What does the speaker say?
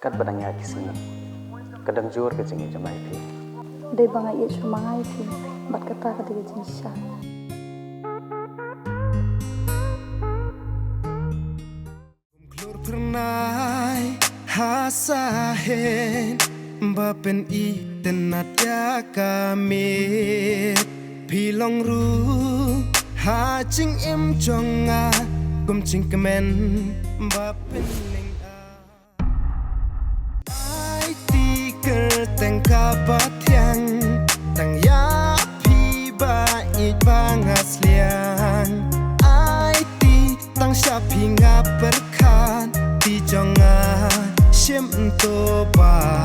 Kat badangnya di sini. Kadang jur ke jingi jamai pi. Dei bangai ye sumangai pi. Bat kata kata ke jingi sha. Klur pernai hasahen bapen I tenat ya kami pilong ru ha ching im jonga kum ching kemen bapen ling Aiti kerteng kabat yang tang ya pi ba I bangas liang Aiti tang syapi ngaperkan di jonga siem to ba